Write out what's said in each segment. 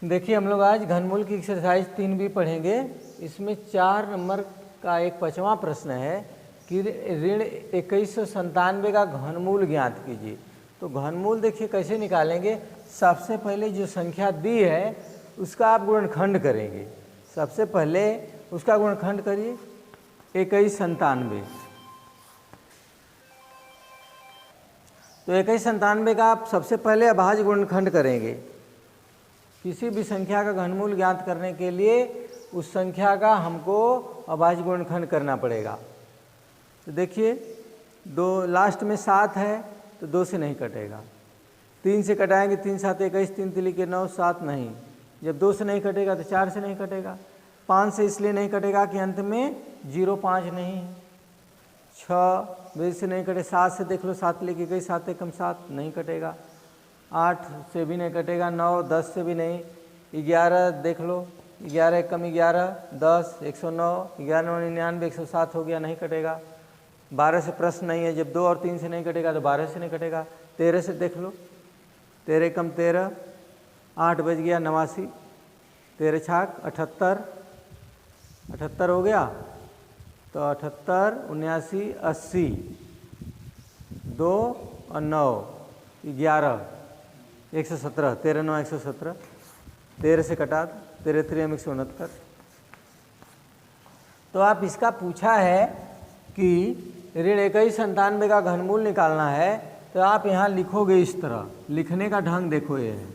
देखिए हम लोग आज घनमूल की एक्सरसाइज 3 भी पढ़ेंगे। इसमें 4 नंबर का एक 5वां प्रश्न है कि ऋण 2197 का घनमूल ज्ञात कीजिए। तो घनमूल देखिए कैसे निकालेंगे। सबसे पहले जो संख्या दी है उसका आप गुणनखंड करेंगे। सबसे पहले उसका गुणनखंड करिए 2197। तो 2197 का आप सबसे पहले अभाज्य गुणनखंड करेंगे। किसी भी संख्या का घनमूल ज्ञात करने के लिए उस संख्या का हमको अभाज्य गुणनखंड करना पड़ेगा। तो देखिए दो लास्ट में 7 है तो 2 से नहीं कटेगा। 3 से कटाएंगे, 3 7 21, 3 3 के 9, 7 नहीं। जब 2 से नहीं कटेगा तो 4 से नहीं कटेगा। 5 से इसलिए नहीं कटेगा कि अंत में 0 5 नहीं है। 6 से नहीं कटे। 7 से देख लो, 7 लेके गई, 7 एकम 7 नहीं कटेगा। 8 से भी नहीं कटेगा। 9 10 से भी नहीं। 11 देख लो, 11 एकम 11, 10 109, 11 99 107 हो गया, नहीं कटेगा। 12 से प्रश्न नहीं है। जब 2 और 3 से नहीं कटेगा तो 12 से नहीं कटेगा। 13 से देख लो, 13 एकम 13, 8 बज गया 89, 13 छाक 78, 78 हो गया। तो 78 79 80, 2 और 9 11 117, 13 9 117, 13 से कटा, 13 3 169। तो आप इसका पूछा है कि ऋण 2197 का घनमूल निकालना है। तो आप यहाँ लिखोगे इस तरह। लिखने का ढंग देखो ये है।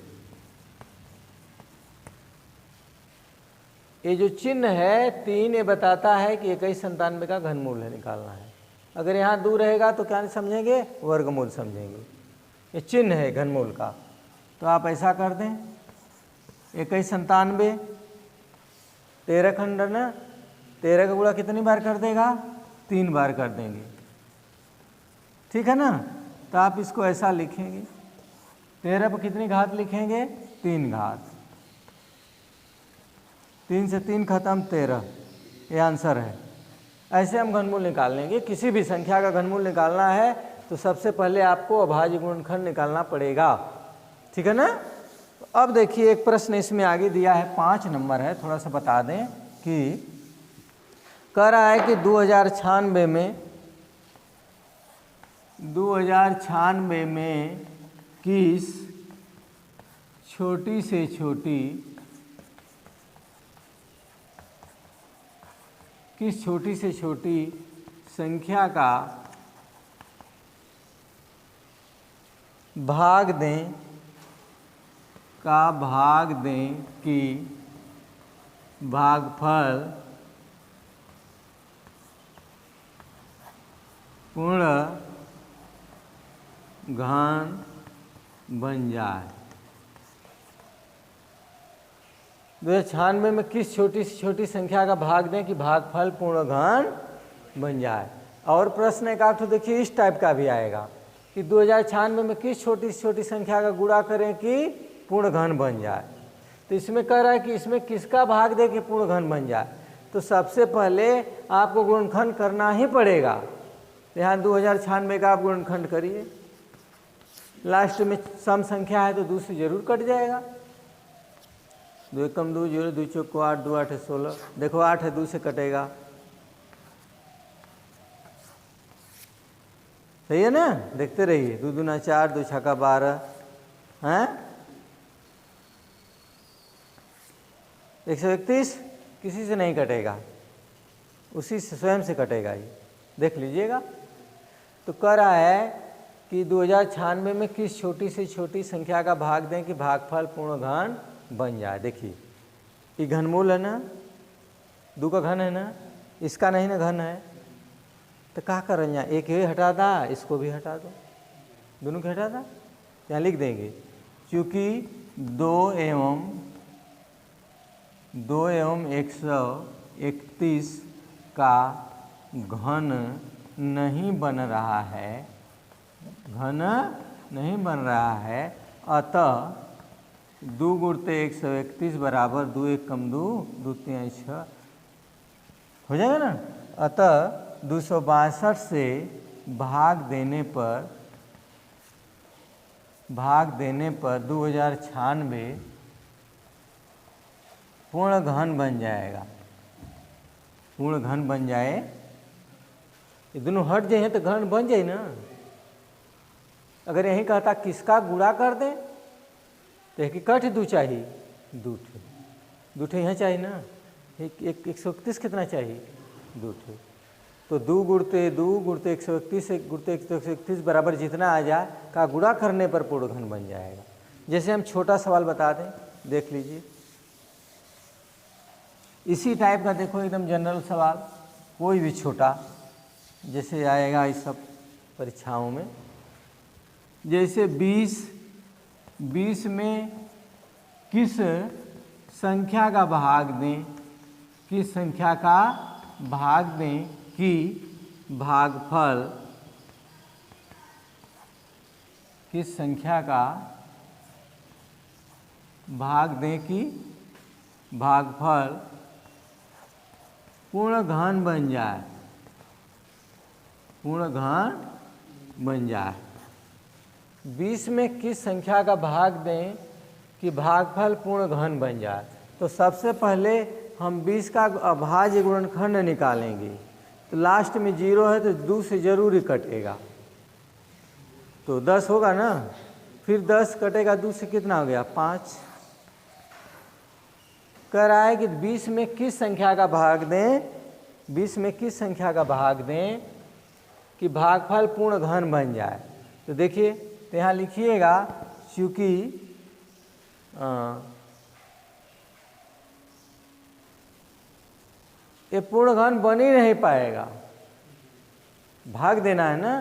ये जो चिन्ह है 3 ये बताता है कि 2197 का घनमूल है निकालना है। अगर यहाँ 2 रहेगा तो क्या समझेंगे, वर्गमूल समझेंगे। ये चिन्ह है घनमूल का। तो आप ऐसा कर दें 2197 13 खंड ना, 13 का गुणा कितनी बार कर देगा, 3 बार कर देंगे। ठीक है ना। तो आप इसको ऐसा लिखेंगे। 13 पर कितनी घात लिखेंगे, 3 घात। 3 से 3 खत्म, 13। ये आंसर है। ऐसे हम घनमूल निकाल लेंगे। किसी भी संख्या का घनमूल निकालना है तो सबसे पहले आपको अभाज्य गुणनखंड निकालना पड़ेगा। ठीक है ना। तो अब देखिए एक प्रश्न इसमें आगे दिया है, 5 नंबर है। थोड़ा सा बता दें कि कह रहा है कि 2096 में किस छोटी से छोटी संख्या का भाग दें कि भागफल पूर्ण घन बन जाए। 2096 में किस छोटी से छोटी संख्या का भाग दें कि भागफल पूर्ण घन बन जाए। और प्रश्न एक आठ देखिए इस टाइप का भी आएगा कि 2096 में किस छोटी से छोटी संख्या का गुणा करें कि पूर्ण घन बन जाए। तो इसमें कह रहा है कि इसमें किसका भाग दे कि पूर्ण घन बन जाए। तो सबसे पहले आपको गुणनखंड करना ही पड़ेगा। यहाँ 2096 का आप गुणनखंड करिए। लास्ट में सम संख्या है तो 2 से जरूर कट जाएगा। 2 एकम 2 0, 2 चौको 8, 2 8 16। देखो 8 है, 2 से कटेगा। सही है ना। देखते रहिए। 2 दूना 4, 2 छक्का 12 हैं। 131 किसी से नहीं कटेगा, उसी से स्वयं से कटेगा। ये देख लीजिएगा। तो कह रहा है कि 2096 में किस छोटी से छोटी संख्या का भाग दें कि भागफल पूर्ण घन बन जाए। देखिए ये घनमूल है ना, 2 का घन है ना, इसका नहीं ना घन है। तो क्या करें, यहाँ एक ये हटा दा, इसको भी हटा दो, दोनों को हटा दा। यहाँ लिख देंगे चूँकि 2 एवं 131 का घन नहीं बन रहा है, अतः 2 गुणते 131 बराबर 2 एकम 2, 2 3 6 हो जाएगा ना। अतः 262 से भाग देने पर 2096 पूर्ण घन बन जाएगा, पूर्ण घन बन जाए, ये दोनों हट जाए तो घन बन जाए ना। अगर यही कहता किसका गुणा कर दें तो एक कठ दू चाहिए, दू ठे यहाँ चाहिए ना, 131 कितना चाहिए, 2 ठे, तो 2 गुणते 131 गुणते 131 बराबर जितना आ जाए का गुणा करने पर पूर्ण घन बन जाएगा। जैसे हम छोटा सवाल बता दें, देख लीजिए, इसी टाइप का देखो एकदम जनरल सवाल, कोई भी छोटा जैसे आएगा इस सब परीक्षाओं में, जैसे 20 में किस संख्या का भाग दें, किस संख्या का भाग दें कि भागफल, किस संख्या का भाग दें कि भागफल पूर्ण घन बन जाए, पूर्ण घन बन जाए। 20 में किस संख्या का भाग दें कि भागफल पूर्ण घन बन जाए। तो सबसे पहले हम 20 का अभाज्य गुणनखंड निकालेंगे, तो लास्ट में 0 है तो 2 से जरूर ही कटेगा, तो 10 होगा ना, फिर 10 कटेगा 2 से, कितना हो गया 5। कह रहा है कि 20 में किस संख्या का भाग दें, 20 में किस संख्या का भाग दें कि भागफल पूर्ण घन बन जाए। तो देखिए, तो यहाँ लिखिएगा, चूँकि ये पूर्ण घन बन ही नहीं पाएगा, भाग देना है ना,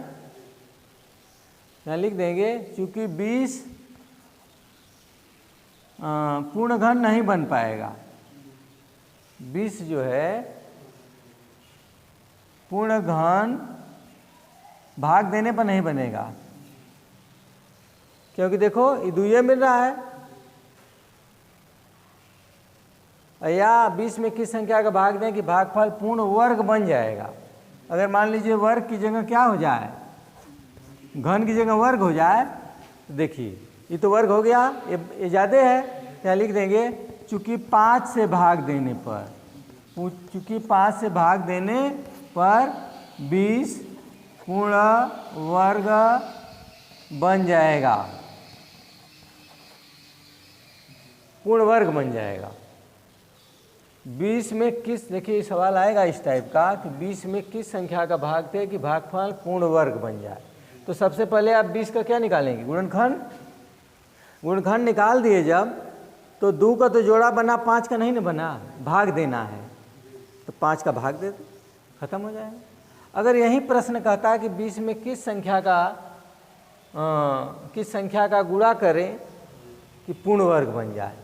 यहाँ लिख देंगे चूँकि 20 पूर्ण घन नहीं बन पाएगा, 20 जो है पूर्ण घन भाग देने पर नहीं बनेगा, क्योंकि देखो ये दुइये मिल रहा है, या 20 में किस संख्या का भाग दें कि भागफल पूर्ण वर्ग बन जाएगा। अगर मान लीजिए वर्ग की जगह क्या हो जाए, घन की जगह वर्ग हो जाए, तो देखिए ये तो वर्ग हो गया, ये ज़्यादा है, यहाँ लिख देंगे चूँकि 5 से भाग देने पर, चूँकि 5 से भाग देने पर 20 पूर्ण वर्ग बन जाएगा, पूर्ण वर्ग बन जाएगा। 20 में किस, देखिए सवाल आएगा इस टाइप का कि 20 में किस संख्या का भाग थे कि भागफल पूर्ण वर्ग बन जाए। तो सबसे पहले आप 20 का क्या निकालेंगे, गुणनखंड, गुणनखंड निकाल दिए जब, तो 2 का तो जोड़ा बना, 5 का नहीं ना बना, भाग देना है, तो 5 का भाग दे दो, खत्म हो जाएगा। अगर यही प्रश्न कहता है कि 20 में किस संख्या का गुणा करें कि पूर्ण वर्ग बन जाए,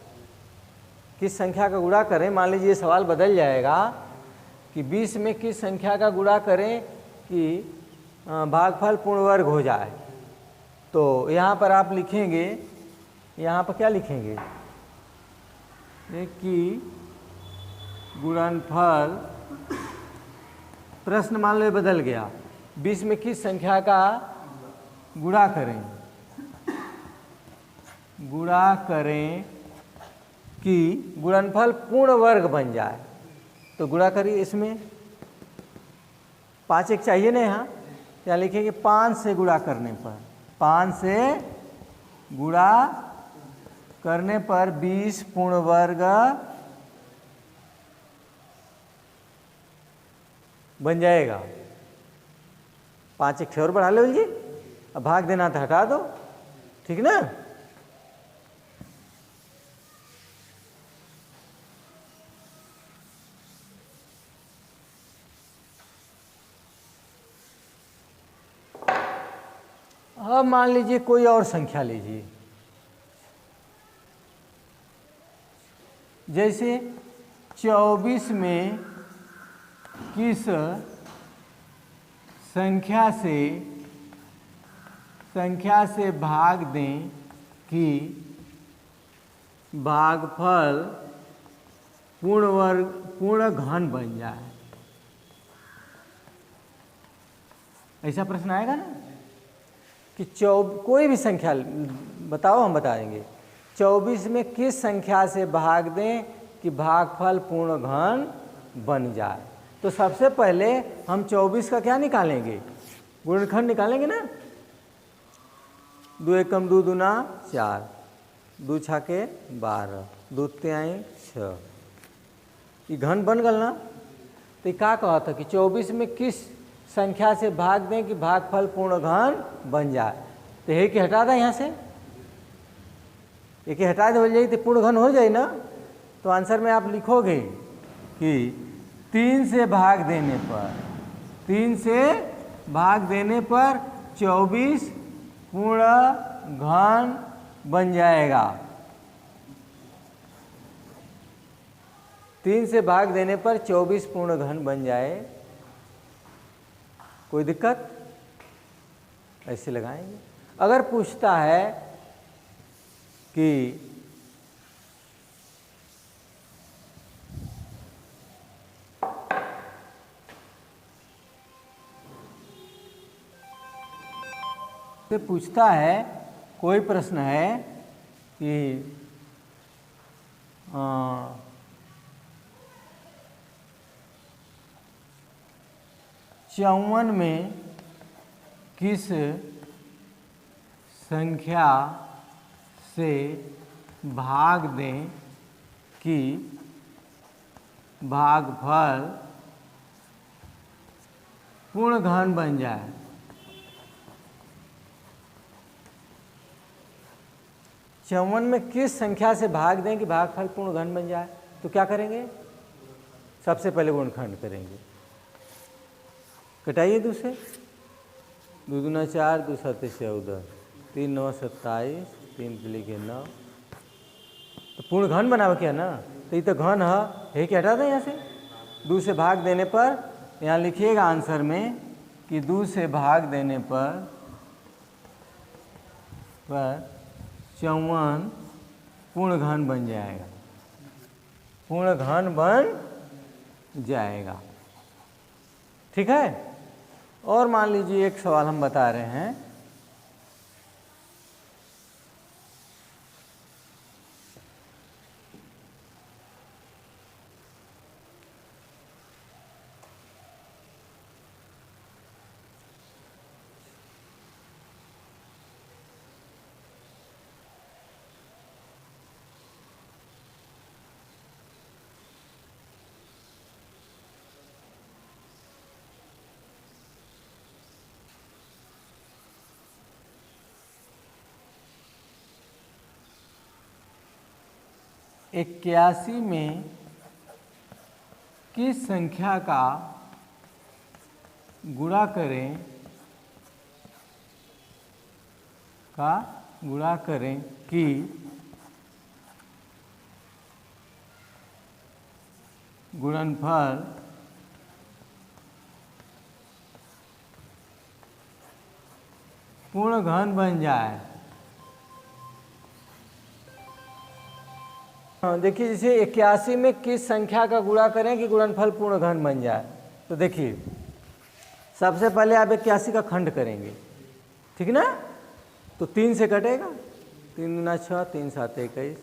किस संख्या का गुणा करें, मान लीजिए सवाल बदल जाएगा कि 20 में किस संख्या का गुणा करें कि भागफल पूर्ण वर्ग हो जाए। तो यहाँ पर आप लिखेंगे, यहाँ पर क्या लिखेंगे कि गुणनफल, प्रश्न मान लो बदल गया, 20 में किस संख्या का गुणा करें, गुणा करें कि गुणनफल पूर्ण वर्ग बन जाए। तो गुणा करिए, इसमें 5 एक चाहिए ना, यहाँ लिखेंगे 5 से गुणा करने पर, 5 से गुणा करने पर 20 पूर्ण वर्ग बन जाएगा। 5 एक और बढ़ा लो जी, अब भाग देना तो हटा दो, ठीक ना। अब मान लीजिए कोई और संख्या लीजिए, जैसे 24 में किस संख्या से भाग दें कि भागफल पूर्ण घन बन जाए। ऐसा प्रश्न आएगा ना कि कोई भी संख्या बताओ, हम बताएंगे 24 में किस संख्या से भाग दें कि कि भागफल पूर्ण घन बन जाए। तो सबसे पहले हम 24 का क्या निकालेंगे, गुणनखंड निकालेंगे ना। 2 एकम 2 दूना 4, 2 छाके 12, 2 तिहाई 6, ये घन बन गल ना। तो क्या कहा था कि 24 में किस संख्या से भाग दें कि भागफल पूर्ण घन बन जाए। तो ये कि हटा दें यहाँ से, एक हटा दे हो जाए तो पूर्ण घन हो जाए ना। तो आंसर में आप लिखोगे कि 3 से भाग देने पर, 3 से भाग देने पर 24 पूर्ण घन बन जाएगा। 3 से भाग देने पर 24 पूर्ण घन बन जाए। कोई दिक्कत? ऐसे लगाएंगे। अगर पूछता है कि से पूछता है, कोई प्रश्न है कि 54 में किस संख्या से भाग दें कि भागफल पूर्ण घन बन जाए। चौवन में किस संख्या से भाग दें कि भागफल पूर्ण घन बन जाए। तो क्या करेंगे, सबसे पहले गुणनखंड करेंगे। कटाइए 2 से, 2 दूना 4, 2 सत्ते 14, 3 9 27, 3 लिखे 9। तो पूर्ण घन बनावे क्या ना, तो ये तो घन है कि हटा दें यहाँ से। 2 से भाग देने पर यहाँ लिखिएगा आंसर में कि 2 से भाग देने पर 54 पूर्ण घन बन जाएगा, पूर्ण घन बन जाएगा। ठीक है। और मान लीजिए एक सवाल हम बता रहे हैं, इक्यासी में किस संख्या का गुणा करें कि गुणनफल पूर्ण घन बन जाए। देखिए, जैसे 81 में किस संख्या का गुणा करें कि गुणनफल पूर्ण घन बन जाए। तो देखिए, सबसे पहले आप 81 का खंड करेंगे, ठीक ना। तो 3 से कटेगा, 3 दूना 6, 3 7 21।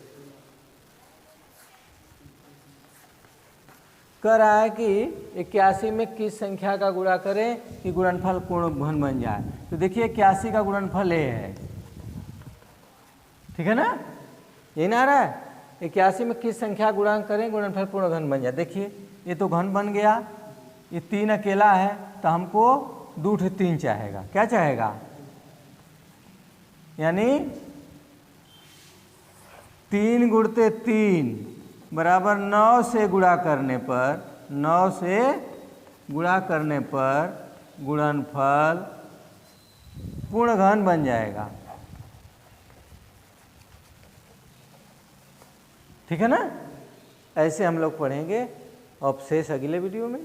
कह रहा है कि 81 में किस संख्या का गुणा करें कि गुणनफल पूर्ण घन बन जाए। तो देखिए 81 का गुणनफल ये है, ठीक है ना, यही ना आ रहा है। 81 में किस संख्या गुणा करें गुणनफल पूर्ण घन बन जाए। देखिए ये तो घन बन गया, ये 3 अकेला है तो हमको 2 3 चाहेगा। क्या चाहेगा, यानी 3 गुणते 3 बराबर 9 से गुणा करने पर, 9 से गुणा करने पर गुणनफल पूर्ण घन बन जाएगा। ठीक है ना। ऐसे हम लोग पढ़ेंगे। अब शेष अगले वीडियो में।